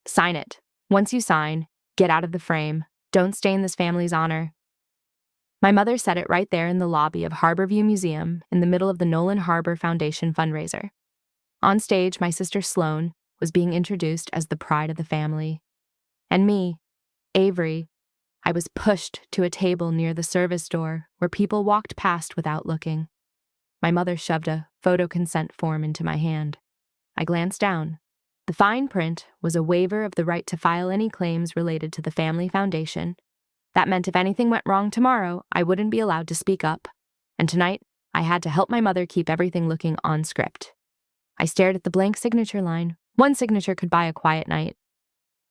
Sign it. Once you sign, get out of the frame. Don't stain this family's honor. My mother said it right there in the lobby of Harborview Museum in the middle of the Nolan Harbor Foundation fundraiser. On stage, my sister Sloane was being introduced as the pride of the family. And me, Avery, I was pushed to a table near the service door where people walked past without looking. My mother shoved a photo consent form into my hand. I glanced down. The fine print was a waiver of the right to file any claims related to the family foundation. That meant if anything went wrong tomorrow, I wouldn't be allowed to speak up. And tonight, I had to help my mother keep everything looking on script. I stared at the blank signature line. One signature could buy a quiet night.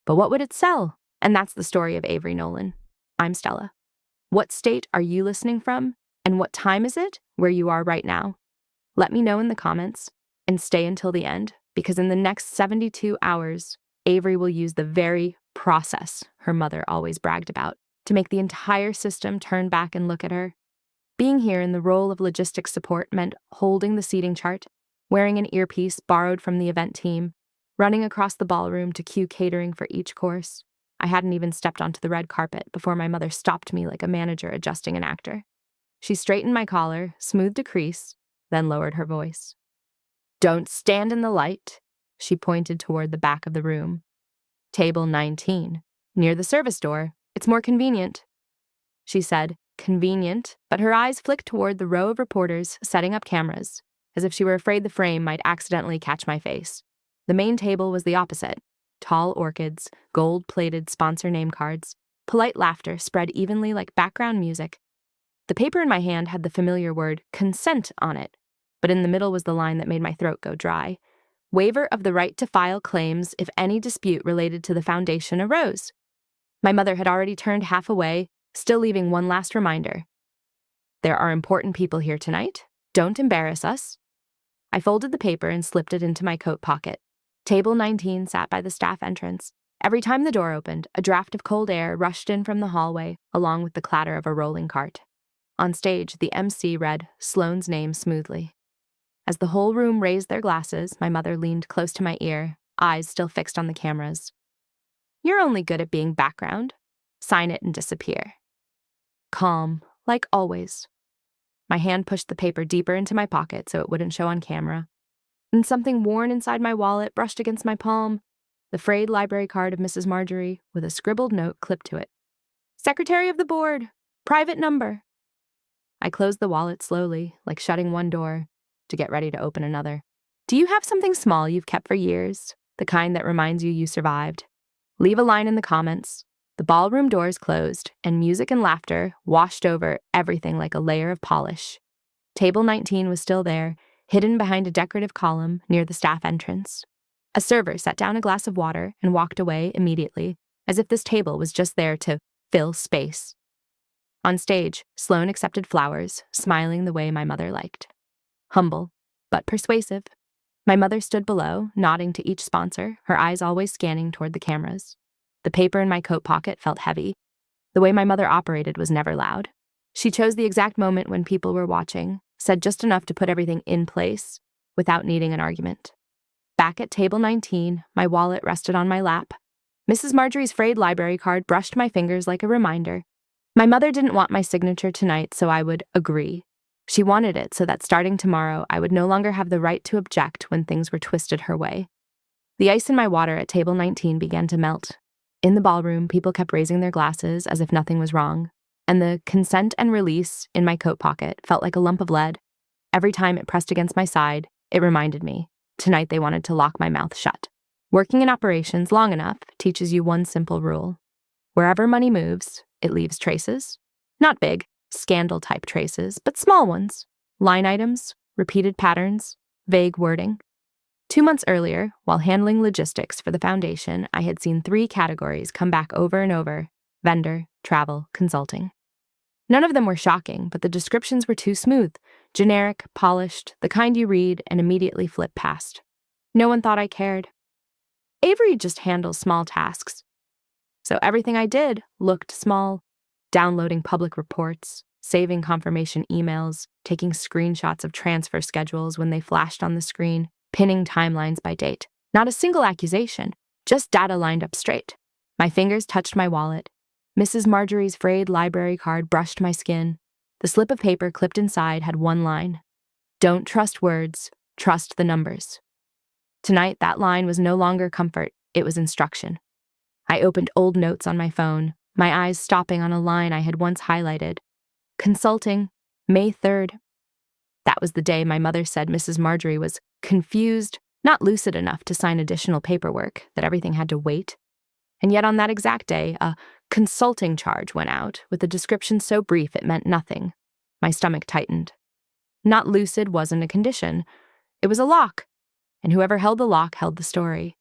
But what would it sell? And that's the story of Avery Nolan. I'm Stella. What state are you listening from? And what time is it where you are right now? Let me know in the comments and stay until the end, because in the next 72 hours, Avery will use the very process her mother always bragged about to make the entire system turn back and look at her. Being here in the role of logistics support meant holding the seating chart, wearing an earpiece borrowed from the event team, running across the ballroom to cue catering for each course. I hadn't even stepped onto the red carpet before my mother stopped me like a manager adjusting an actor. She straightened my collar, smoothed a crease, then lowered her voice. Don't stand in the light. She pointed toward the back of the room. Table 19, near the service door. It's more convenient. She said, convenient, but her eyes flicked toward the row of reporters setting up cameras, as if she were afraid the frame might accidentally catch my face. The main table was the opposite. Tall orchids, gold-plated sponsor name cards, polite laughter spread evenly like background music. The paper in my hand had the familiar word consent on it, but in the middle was the line that made my throat go dry. Waiver of the right to file claims if any dispute related to the foundation arose. My mother had already turned half away, still leaving one last reminder. There are important people here tonight. Don't embarrass us. I folded the paper and slipped it into my coat pocket. Table 19 sat by the staff entrance. Every time the door opened, a draft of cold air rushed in from the hallway, along with the clatter of a rolling cart. On stage, the MC read Sloane's name smoothly. As the whole room raised their glasses, my mother leaned close to my ear, eyes still fixed on the cameras. You're only good at being background. Sign it and disappear. Calm, like always. My hand pushed the paper deeper into my pocket so it wouldn't show on camera. And something worn inside my wallet brushed against my palm, the frayed library card of Mrs. Marjorie with a scribbled note clipped to it. Secretary of the board, private number. I closed the wallet slowly, like shutting one door, to get ready to open another. Do you have something small you've kept for years, the kind that reminds you survived? Leave a line in the comments. The ballroom doors closed, and music and laughter washed over everything like a layer of polish. Table 19 was still there, hidden behind a decorative column near the staff entrance. A server set down a glass of water and walked away immediately, as if this table was just there to fill space. On stage, Sloane accepted flowers, smiling the way my mother liked. Humble, but persuasive. My mother stood below, nodding to each sponsor, her eyes always scanning toward the cameras. The paper in my coat pocket felt heavy. The way my mother operated was never loud. She chose the exact moment when people were watching, said just enough to put everything in place without needing an argument. Back at table 19, my wallet rested on my lap. Mrs. Marjorie's frayed library card brushed my fingers like a reminder. My mother didn't want my signature tonight, so I would agree. She wanted it so that starting tomorrow, I would no longer have the right to object when things were twisted her way. The ice in my water at table 19 began to melt. In the ballroom, people kept raising their glasses as if nothing was wrong, and the consent and release in my coat pocket felt like a lump of lead. Every time it pressed against my side, it reminded me, tonight they wanted to lock my mouth shut. Working in operations long enough teaches you one simple rule. Wherever money moves, it leaves traces. Not big, scandal-type traces, but small ones. Line items, repeated patterns, vague wording. 2 months earlier, while handling logistics for the foundation, I had seen 3 categories come back over and over: vendor, travel, consulting. None of them were shocking, but the descriptions were too smooth, generic, polished, the kind you read and immediately flip past. No one thought I cared. Avery just handles small tasks. So everything I did looked small. Downloading public reports, saving confirmation emails, taking screenshots of transfer schedules when they flashed on the screen, pinning timelines by date. Not a single accusation, Just data lined up straight. My fingers touched my wallet. Mrs. Marjorie's frayed library card brushed my skin. The slip of paper clipped inside had one line. Don't trust words, trust the numbers. Tonight, that line was no longer comfort, it was instruction. I opened old notes on my phone, my eyes stopping on a line I had once highlighted. Consulting, May 3rd. That was the day my mother said Mrs. Marjorie was confused, not lucid enough to sign additional paperwork, that everything had to wait. And yet on that exact day, a consulting charge went out, with a description so brief it meant nothing. My stomach tightened. Not lucid wasn't a condition. It was a lock. And whoever held the lock held the story.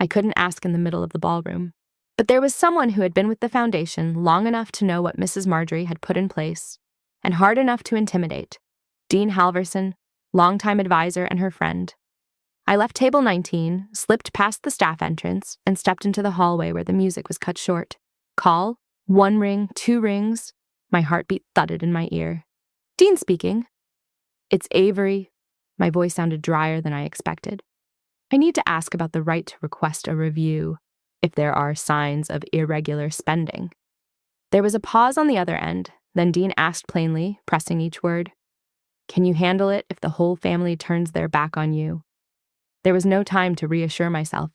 I couldn't ask in the middle of the ballroom. But there was someone who had been with the foundation long enough to know what Mrs. Marjorie had put in place, and hard enough to intimidate. Dean Halverson, longtime advisor and her friend. I left table 19, slipped past the staff entrance, and stepped into the hallway where the music was cut short. Call, 1 ring, 2 rings. My heartbeat thudded in my ear. Dean speaking. It's Avery. My voice sounded drier than I expected. I need to ask about the right to request a review, if there are signs of irregular spending. There was a pause on the other end, then Dean asked plainly, pressing each word. Can you handle it if the whole family turns their back on you? There was no time to reassure myself.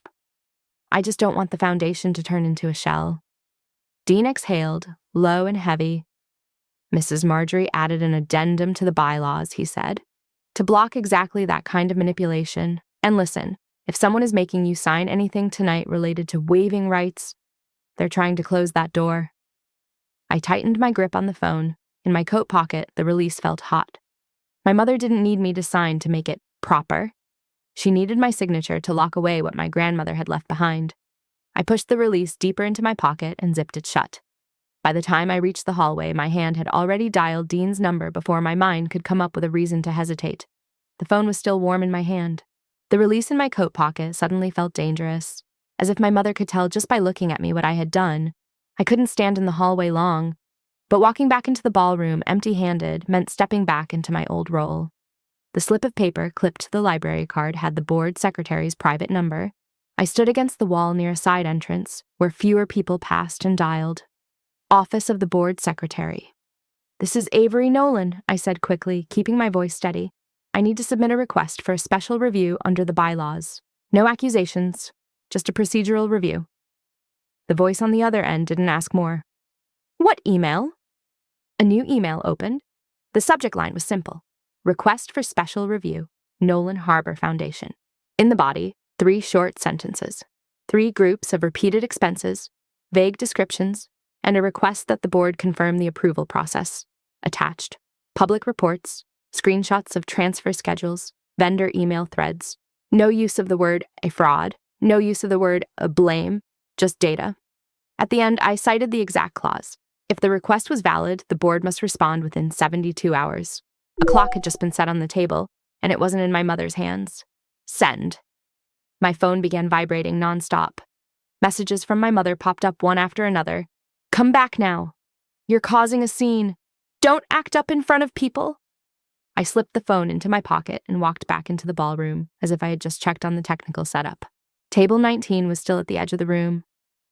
I just don't want the foundation to turn into a shell. Dean exhaled, low and heavy. Mrs. Marjorie added an addendum to the bylaws, he said, to block exactly that kind of manipulation. And listen, if someone is making you sign anything tonight related to waiving rights, they're trying to close that door. I tightened my grip on the phone. In my coat pocket, the release felt hot. My mother didn't need me to sign to make it proper. She needed my signature to lock away what my grandmother had left behind. I pushed the release deeper into my pocket and zipped it shut. By the time I reached the hallway, my hand had already dialed Dean's number before my mind could come up with a reason to hesitate. The phone was still warm in my hand. The release in my coat pocket suddenly felt dangerous, as if my mother could tell just by looking at me what I had done. I couldn't stand in the hallway long, but walking back into the ballroom empty-handed meant stepping back into my old role. The slip of paper clipped to the library card had the board secretary's private number. I stood against the wall near a side entrance, where fewer people passed and dialed. Office of the board secretary. This is Avery Nolan, I said quickly, keeping my voice steady. I need to submit a request for a special review under the bylaws. No accusations, just a procedural review. The voice on the other end didn't ask more. What email? A new email opened. The subject line was simple. Request for special review, Nolan Harbor Foundation. In the body, 3 short sentences, 3 groups of repeated expenses, vague descriptions, and a request that the board confirm the approval process. Attached, public reports, screenshots of transfer schedules, vendor email threads. No use of the word a fraud, no use of the word a blame, just data. At the end, I cited the exact clause. If the request was valid, the board must respond within 72 hours. A clock had just been set on the table, and it wasn't in my mother's hands. Send. My phone began vibrating nonstop. Messages from my mother popped up one after another. Come back now. You're causing a scene. Don't act up in front of people. I slipped the phone into my pocket and walked back into the ballroom, as if I had just checked on the technical setup. Table 19 was still at the edge of the room.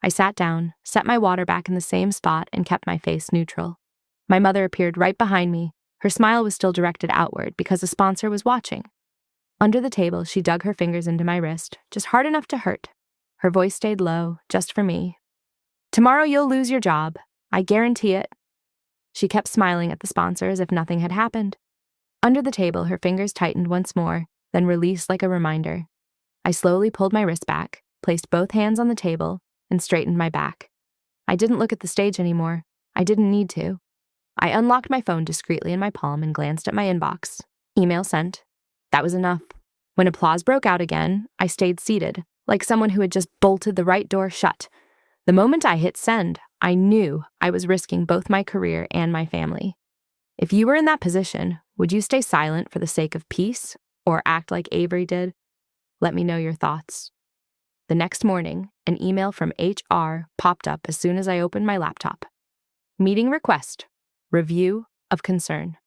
I sat down, set my water back in the same spot, and kept my face neutral. My mother appeared right behind me. Her smile was still directed outward because a sponsor was watching. Under the table, she dug her fingers into my wrist, just hard enough to hurt. Her voice stayed low, just for me. Tomorrow you'll lose your job. I guarantee it. She kept smiling at the sponsor as if nothing had happened. Under the table, her fingers tightened once more, then released like a reminder. I slowly pulled my wrist back, placed both hands on the table, and straightened my back. I didn't look at the stage anymore. I didn't need to. I unlocked my phone discreetly in my palm and glanced at my inbox. Email sent. That was enough. When applause broke out again, I stayed seated, like someone who had just bolted the right door shut. The moment I hit send, I knew I was risking both my career and my family. If you were in that position, would you stay silent for the sake of peace, or act like Avery did? Let me know your thoughts. The next morning, an email from HR popped up as soon as I opened my laptop. Meeting request. Review of concern.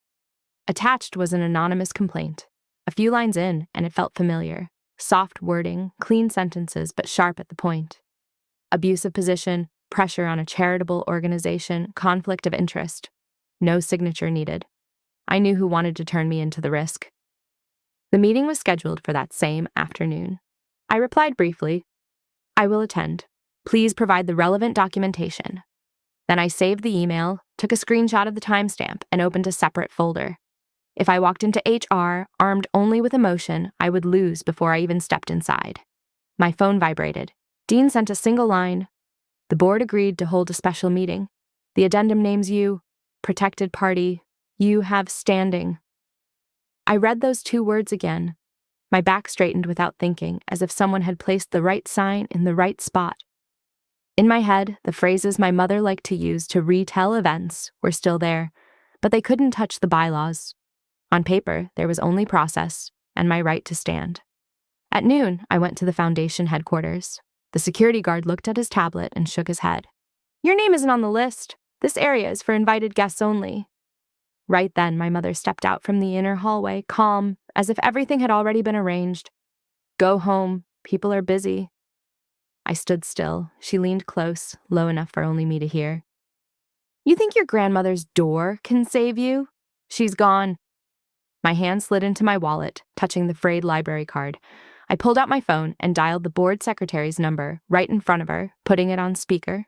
Attached was an anonymous complaint. A few lines in, and it felt familiar. Soft wording, clean sentences, but sharp at the point. Abusive position, pressure on a charitable organization, conflict of interest. No signature needed. I knew who wanted to turn me into the risk. The meeting was scheduled for that same afternoon. I replied briefly, "I will attend. Please provide the relevant documentation." Then I saved the email, took a screenshot of the timestamp, and opened a separate folder. If I walked into HR, armed only with emotion, I would lose before I even stepped inside. My phone vibrated. Dean sent a single line. "The board agreed to hold a special meeting. The addendum names you, protected party. You have standing." I read those 2 words again. My back straightened without thinking, as if someone had placed the right sign in the right spot. In my head, the phrases my mother liked to use to retell events were still there, but they couldn't touch the bylaws. On paper, there was only process and my right to stand. At noon, I went to the foundation headquarters. The security guard looked at his tablet and shook his head. "Your name isn't on the list. This area is for invited guests only." Right then, my mother stepped out from the inner hallway, calm, as if everything had already been arranged. "Go home. People are busy." I stood still. She leaned close, low enough for only me to hear. "You think your grandmother's door can save you? She's gone." My hand slid into my wallet, touching the frayed library card. I pulled out my phone and dialed the board secretary's number right in front of her, putting it on speaker.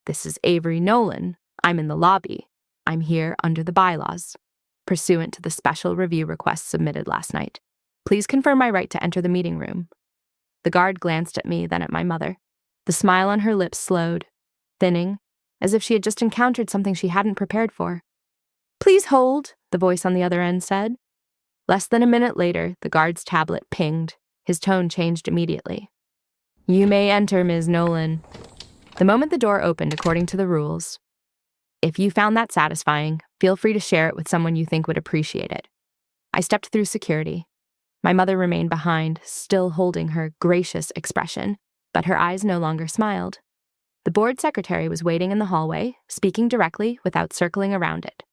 "This is Avery Nolan. I'm in the lobby. I'm here under the bylaws, pursuant to the special review request submitted last night. Please confirm my right to enter the meeting room." The guard glanced at me, then at my mother. The smile on her lips slowed, thinning, as if she had just encountered something she hadn't prepared for. "Please hold," the voice on the other end said. Less than a minute later, the guard's tablet pinged. His tone changed immediately. "You may enter, Ms. Nolan." The moment the door opened according to the rules. If you found that satisfying, feel free to share it with someone you think would appreciate it. I stepped through security. My mother remained behind, still holding her gracious expression, but her eyes no longer smiled. The board secretary was waiting in the hallway, speaking directly without circling around it.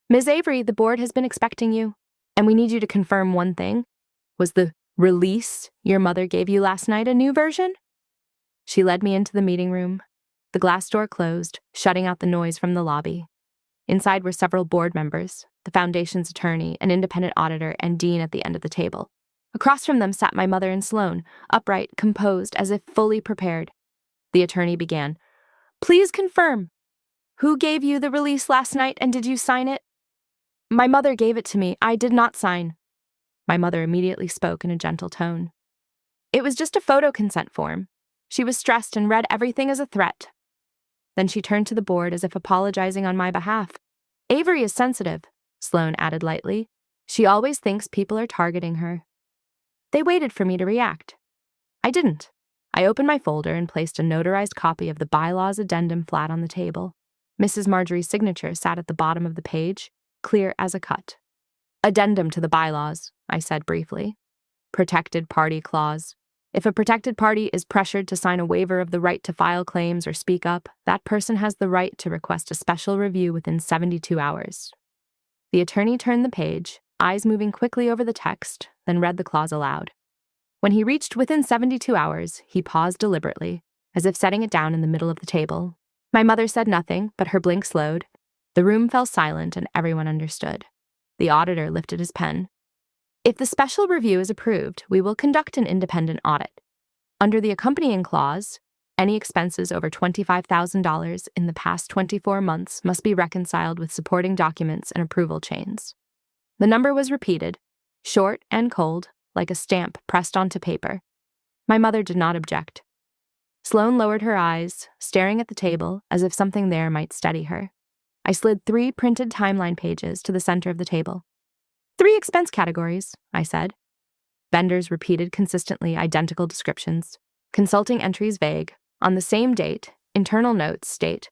"Ms. Avery, the board has been expecting you, and we need you to confirm one thing. Was the release your mother gave you last night a new version?" She led me into the meeting room. The glass door closed, shutting out the noise from the lobby. Inside were several board members, the foundation's attorney, an independent auditor, and Dean at the end of the table. Across from them sat my mother and Sloane, upright, composed, as if fully prepared. The attorney began. "Please confirm. Who gave you the release last night, and did you sign it?" "My mother gave it to me. I did not sign." My mother immediately spoke in a gentle tone. "It was just a photo consent form." She was stressed and read everything as a threat. Then she turned to the board as if apologizing on my behalf. "Avery is sensitive," Sloane added lightly. "She always thinks people are targeting her." They waited for me to react. I didn't. I opened my folder and placed a notarized copy of the bylaws addendum flat on the table. Mrs. Marjorie's signature sat at the bottom of the page, clear as a cut. "Addendum to the bylaws," I said briefly. "Protected party clause. If a protected party is pressured to sign a waiver of the right to file claims or speak up, that person has the right to request a special review within 72 hours. The attorney turned the page, eyes moving quickly over the text, then read the clause aloud. When he reached within 72 hours, he paused deliberately, as if setting it down in the middle of the table. My mother said nothing, but her blink slowed. The room fell silent and everyone understood. The auditor lifted his pen. "If the special review is approved, we will conduct an independent audit. Under the accompanying clause, any expenses over $25,000 in the past 24 months must be reconciled with supporting documents and approval chains." The number was repeated, short and cold, like a stamp pressed onto paper. My mother did not object. Sloane lowered her eyes, staring at the table as if something there might steady her. I slid 3 printed timeline pages to the center of the table. 3 expense categories, I said. Vendors repeated consistently identical descriptions. Consulting entries vague. On the same date, internal notes state,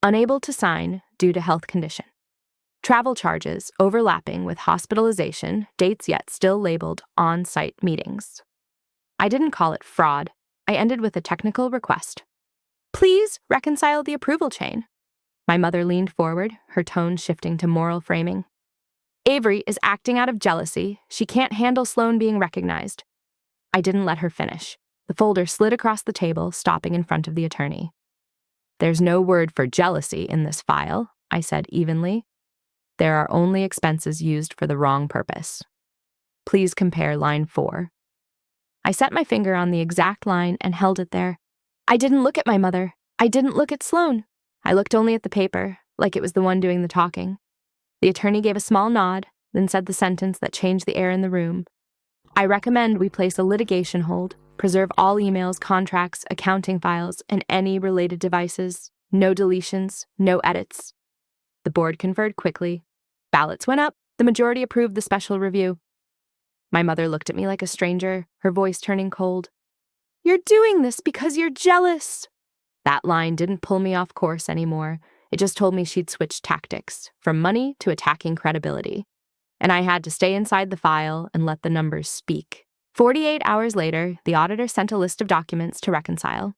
"Unable to sign due to health condition." Travel charges overlapping with hospitalization, dates yet still labeled on-site meetings. I didn't call it fraud. I ended with a technical request. "Please reconcile the approval chain." My mother leaned forward, her tone shifting to moral framing. "Avery is acting out of jealousy. She can't handle Sloane being recognized. I didn't let her finish. The folder slid across the table, stopping in front of the attorney. "There's no word for jealousy in this file," I said evenly. "There are only expenses used for the wrong purpose. Please compare line 4. I set my finger on the exact line and held it there. I didn't look at my mother. I didn't look at Sloane. I looked only at the paper, like it was the one doing the talking. The attorney gave a small nod, then said the sentence that changed the air in the room. "I recommend we place a litigation hold, preserve all emails, contracts, accounting files, and any related devices. No deletions, no edits." The board conferred quickly. Ballots went up. The majority approved the special review. My mother looked at me like a stranger, her voice turning cold. "You're doing this because you're jealous." That line didn't pull me off course anymore. It just told me she'd switched tactics, from money to attacking credibility. And I had to stay inside the file and let the numbers speak. 48 hours later, the auditor sent a list of documents to reconcile.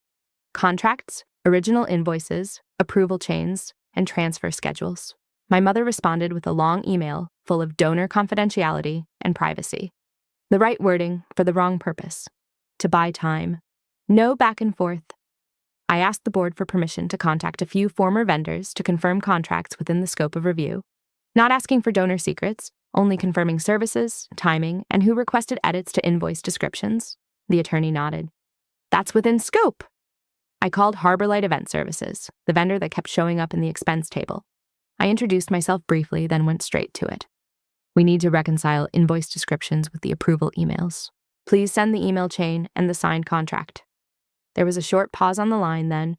Contracts, original invoices, approval chains, and transfer schedules. My mother responded with a long email full of donor confidentiality and privacy. The right wording for the wrong purpose. To buy time. No back and forth. I asked the board for permission to contact a few former vendors to confirm contracts within the scope of review. Not asking for donor secrets, only confirming services, timing, and who requested edits to invoice descriptions. The attorney nodded. "That's within scope." I called Harbor Light Event Services, the vendor that kept showing up in the expense table. I introduced myself briefly, then went straight to it. "We need to reconcile invoice descriptions with the approval emails. Please send the email chain and the signed contract." There was a short pause on the line, then,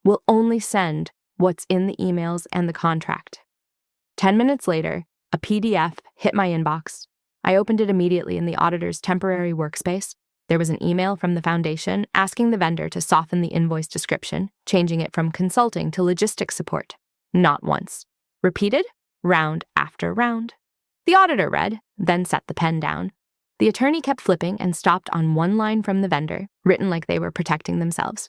"We'll only send what's in the emails and the contract." 10 minutes later, a PDF hit my inbox. I opened it immediately in the auditor's temporary workspace. There was an email from the foundation asking the vendor to soften the invoice description, changing it from consulting to logistics support. Not once. Repeated, round after round. The auditor read, then set the pen down. The attorney kept flipping and stopped on one line from the vendor, written like they were protecting themselves.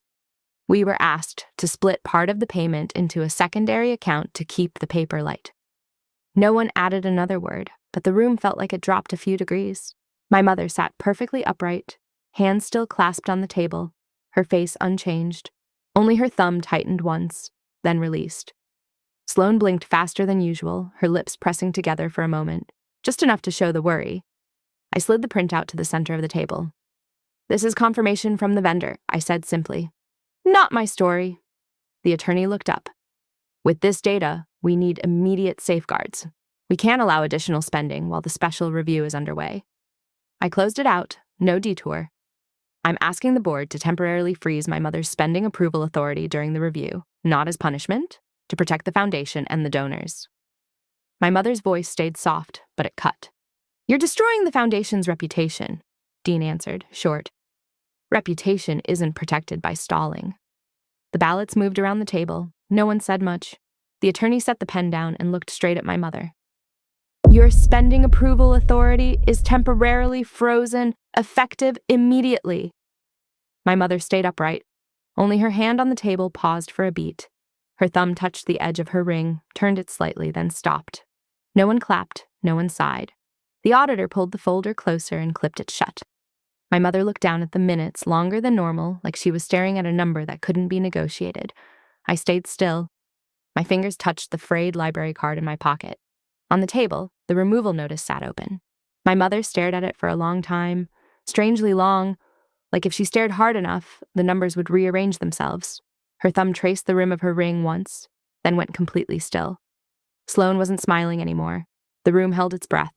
"We were asked to split part of the payment into a secondary account to keep the paper light." No one added another word, but the room felt like it dropped a few degrees. My mother sat perfectly upright, hands still clasped on the table, her face unchanged. Only her thumb tightened once, then released. Sloane blinked faster than usual, her lips pressing together for a moment, just enough to show the worry. I slid the printout to the center of the table. "This is confirmation from the vendor," I said simply. "Not my story." The attorney looked up. "With this data, we need immediate safeguards. We can't allow additional spending while the special review is underway." I closed it out, no detour. "I'm asking the board to temporarily freeze my mother's spending approval authority during the review, not as punishment, to protect the foundation and the donors." My mother's voice stayed soft, but it cut. "You're destroying the foundation's reputation," Dean answered, short. "Reputation isn't protected by stalling." The ballots moved around the table. No one said much. The attorney set the pen down and looked straight at my mother. "Your spending approval authority is temporarily frozen, effective immediately." My mother stayed upright. Only her hand on the table paused for a beat. Her thumb touched the edge of her ring, turned it slightly, then stopped. No one clapped, no one sighed. The auditor pulled the folder closer and clipped it shut. My mother looked down at the minutes, longer than normal, like she was staring at a number that couldn't be negotiated. I stayed still. My fingers touched the frayed library card in my pocket. On the table, the removal notice sat open. My mother stared at it for a long time, strangely long, like if she stared hard enough, the numbers would rearrange themselves. Her thumb traced the rim of her ring once, then went completely still. Sloane wasn't smiling anymore. The room held its breath.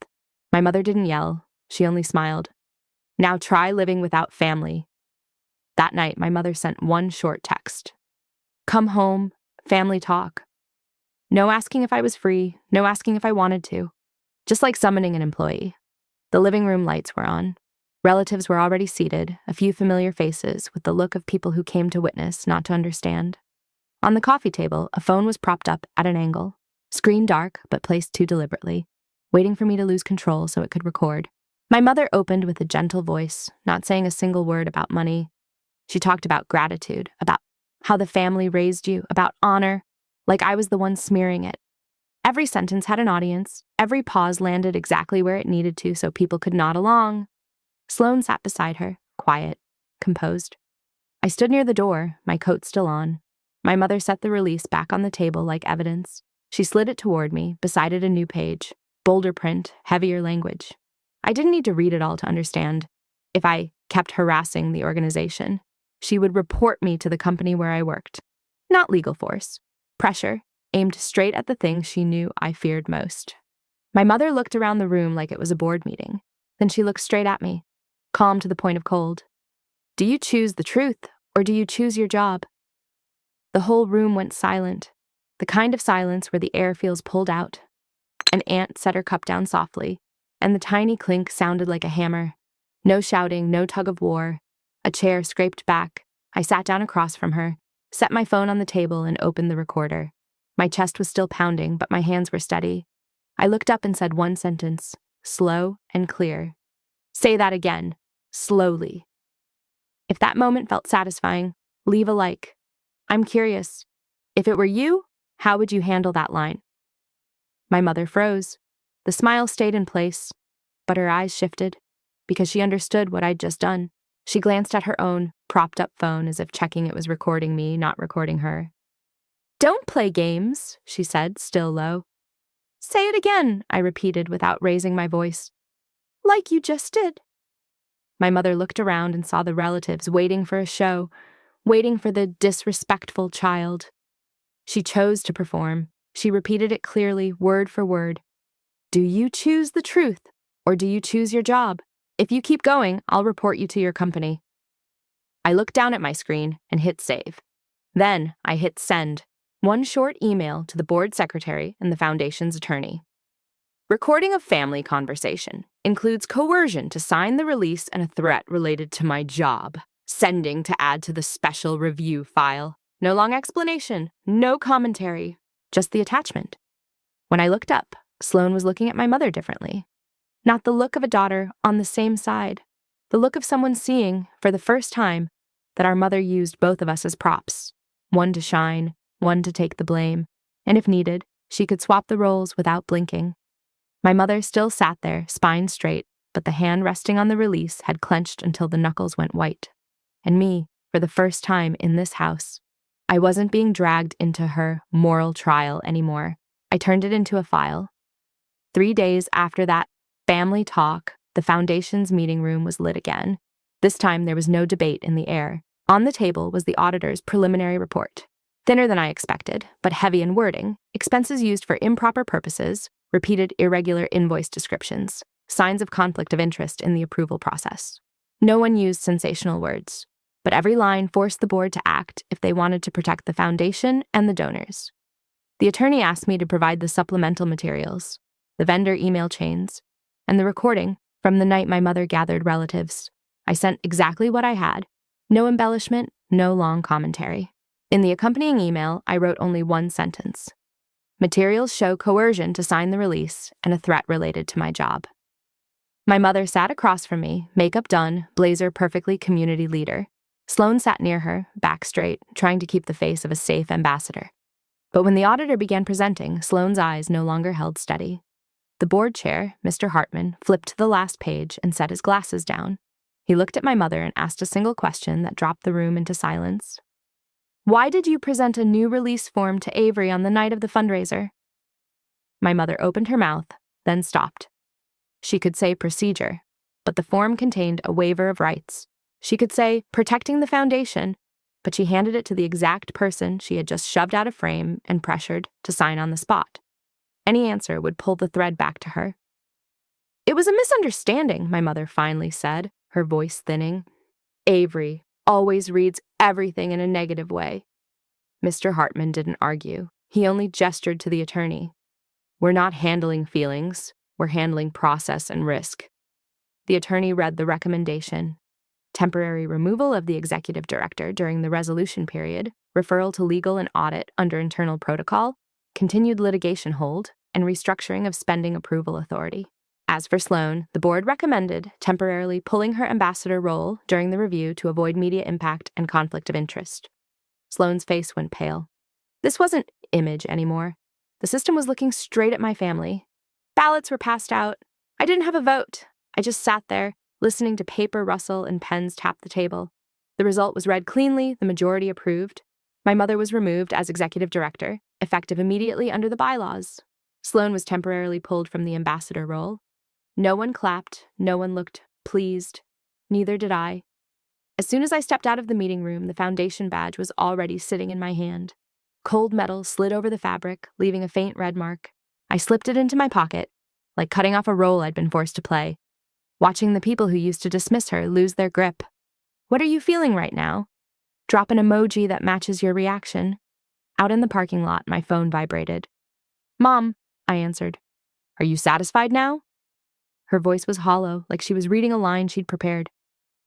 My mother didn't yell. She only smiled. "Now try living without family." That night, my mother sent one short text. "Come home, family talk." No asking if I was free, no asking if I wanted to. Just like summoning an employee. The living room lights were on. Relatives were already seated, a few familiar faces with the look of people who came to witness, not to understand. On the coffee table, a phone was propped up at an angle, screen dark but placed too deliberately, waiting for me to lose control so it could record. My mother opened with a gentle voice, not saying a single word about money. She talked about gratitude, about how the family raised you, about honor, like I was the one smearing it. Every sentence had an audience, every pause landed exactly where it needed to so people could nod along. Sloane sat beside her, quiet, composed. I stood near the door, my coat still on. My mother set the release back on the table like evidence. She slid it toward me, beside it a new page, bolder print, heavier language. I didn't need to read it all to understand. If I kept harassing the organization, she would report me to the company where I worked. Not legal force. Pressure, aimed straight at the thing she knew I feared most. My mother looked around the room like it was a board meeting. Then she looked straight at me, calm to the point of cold. Do you choose the truth, or do you choose your job? The whole room went silent, the kind of silence where the air feels pulled out. An ant set her cup down softly, and the tiny clink sounded like a hammer. No shouting, no tug of war. A chair scraped back. I sat down across from her, set my phone on the table, and opened the recorder. My chest was still pounding, but my hands were steady. I looked up and said one sentence, slow and clear. Say that again, slowly. If that moment felt satisfying, leave a like. I'm curious. If it were you, how would you handle that line? My mother froze. The smile stayed in place, but her eyes shifted, because she understood what I'd just done. She glanced at her own, propped-up phone as if checking it was recording me, not recording her. Don't play games, she said, still low. Say it again, I repeated without raising my voice. Like you just did. My mother looked around and saw the relatives waiting for a show, waiting for the disrespectful child. She chose to perform. She repeated it clearly, word for word. Do you choose the truth, or do you choose your job? If you keep going, I'll report you to your company. I looked down at my screen and hit save. Then I hit send, one short email to the board secretary and the foundation's attorney. Recording of family conversation includes coercion to sign the release and a threat related to my job. Sending to add to the special review file. No long explanation, no commentary, just the attachment. When I looked up, Sloane was looking at my mother differently. Not the look of a daughter on the same side, the look of someone seeing, for the first time, that our mother used both of us as props. One to shine, one to take the blame, and if needed, she could swap the roles without blinking. My mother still sat there, spine straight, but the hand resting on the release had clenched until the knuckles went white. And me, for the first time in this house, I wasn't being dragged into her moral trial anymore. I turned it into a file. 3 days after that family talk, the foundation's meeting room was lit again. This time there was no debate in the air. On the table was the auditor's preliminary report. Thinner than I expected, but heavy in wording, expenses used for improper purposes, repeated irregular invoice descriptions, signs of conflict of interest in the approval process. No one used sensational words, but every line forced the board to act if they wanted to protect the foundation and the donors. The attorney asked me to provide the supplemental materials, the vendor email chains, and the recording from the night my mother gathered relatives. I sent exactly what I had, no embellishment, no long commentary. In the accompanying email, I wrote only one sentence. Materials show coercion to sign the release and a threat related to my job. My mother sat across from me, makeup done, blazer perfectly community leader. Sloane sat near her, back straight, trying to keep the face of a safe ambassador. But when the auditor began presenting, Sloane's eyes no longer held steady. The board chair, Mr. Hartman, flipped to the last page and set his glasses down. He looked at my mother and asked a single question that dropped the room into silence. Why did you present a new release form to Avery on the night of the fundraiser? My mother opened her mouth, then stopped. She could say procedure, but the form contained a waiver of rights. She could say protecting the foundation, but she handed it to the exact person she had just shoved out of frame and pressured to sign on the spot. Any answer would pull the thread back to her. It was a misunderstanding, my mother finally said, her voice thinning. Avery always reads everything in a negative way. Mr. Hartman didn't argue. He only gestured to the attorney. We're not handling feelings. We're handling process and risk. The attorney read the recommendation. Temporary removal of the executive director during the resolution period, referral to legal and audit under internal protocol, continued litigation hold, and restructuring of spending approval authority. As for Sloane, the board recommended temporarily pulling her ambassador role during the review to avoid media impact and conflict of interest. Sloane's face went pale. This wasn't image anymore. The system was looking straight at my family. Ballots were passed out. I didn't have a vote. I just sat there, listening to paper rustle and pens tap the table. The result was read cleanly, the majority approved. My mother was removed as executive director, effective immediately under the bylaws. Sloane was temporarily pulled from the ambassador role. No one clapped, no one looked pleased. Neither did I. As soon as I stepped out of the meeting room, the foundation badge was already sitting in my hand. Cold metal slid over the fabric, leaving a faint red mark. I slipped it into my pocket, like cutting off a role I'd been forced to play, watching the people who used to dismiss her lose their grip. What are you feeling right now? Drop an emoji that matches your reaction. Out in the parking lot, my phone vibrated. Mom, I answered. Are you satisfied now? Her voice was hollow, like she was reading a line she'd prepared.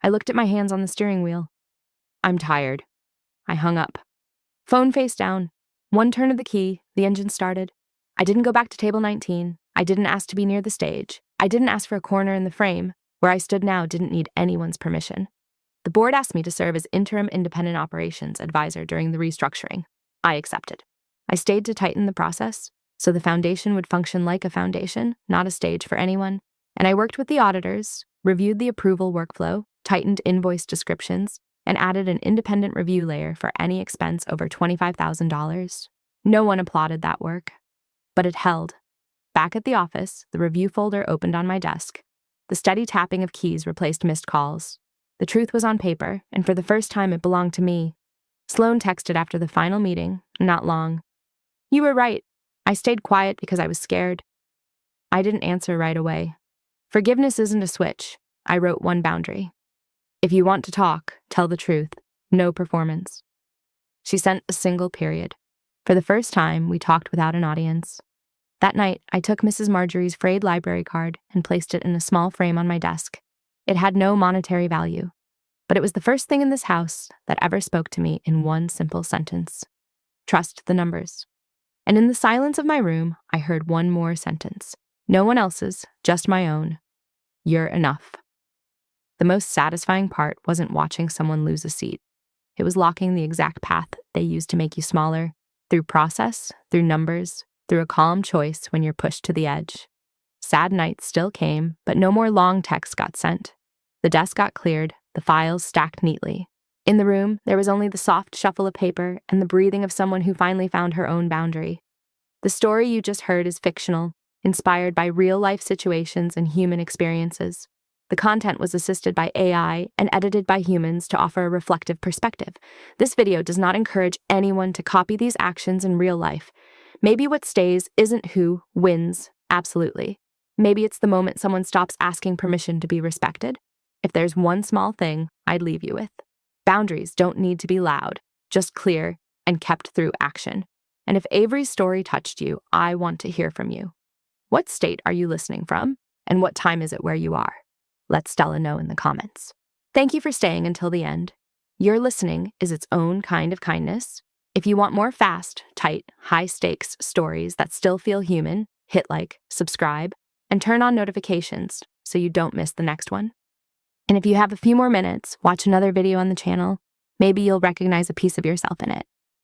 I looked at my hands on the steering wheel. I'm tired. I hung up. Phone face down. One turn of the key, the engine started. I didn't go back to table 19. I didn't ask to be near the stage. I didn't ask for a corner in the frame. Where I stood now didn't need anyone's permission. The board asked me to serve as interim independent operations advisor during the restructuring. I accepted. I stayed to tighten the process, so the foundation would function like a foundation, not a stage for anyone. And I worked with the auditors, reviewed the approval workflow, tightened invoice descriptions, and added an independent review layer for any expense over $25,000. No one applauded that work, but it held. Back at the office, the review folder opened on my desk. The steady tapping of keys replaced missed calls. The truth was on paper, and for the first time it belonged to me. Sloane texted after the final meeting, not long. You were right. I stayed quiet because I was scared. I didn't answer right away. Forgiveness isn't a switch. I wrote one boundary. If you want to talk, tell the truth. No performance. She sent a single period. For the first time, we talked without an audience. That night, I took Mrs. Marjorie's frayed library card and placed it in a small frame on my desk. It had no monetary value, but it was the first thing in this house that ever spoke to me in one simple sentence. Trust the numbers. And in the silence of my room, I heard one more sentence. No one else's, just my own. You're enough. The most satisfying part wasn't watching someone lose a seat. It was locking the exact path they used to make you smaller, through process, through numbers, through a calm choice when you're pushed to the edge. Sad nights still came, but no more long texts got sent. The desk got cleared, the files stacked neatly. In the room, there was only the soft shuffle of paper and the breathing of someone who finally found her own boundary. The story you just heard is fictional, inspired by real-life situations and human experiences. The content was assisted by AI and edited by humans to offer a reflective perspective. This video does not encourage anyone to copy these actions in real life. Maybe what stays isn't who wins, absolutely. Maybe it's the moment someone stops asking permission to be respected. If there's one small thing I'd leave you with, boundaries don't need to be loud, just clear and kept through action. And if Avery's story touched you, I want to hear from you. What state are you listening from? And what time is it where you are? Let Stella know in the comments. Thank you for staying until the end. Your listening is its own kind of kindness. If you want more fast, tight, high-stakes stories that still feel human, hit like, subscribe, and turn on notifications so you don't miss the next one. And if you have a few more minutes, watch another video on the channel. Maybe you'll recognize a piece of yourself in it.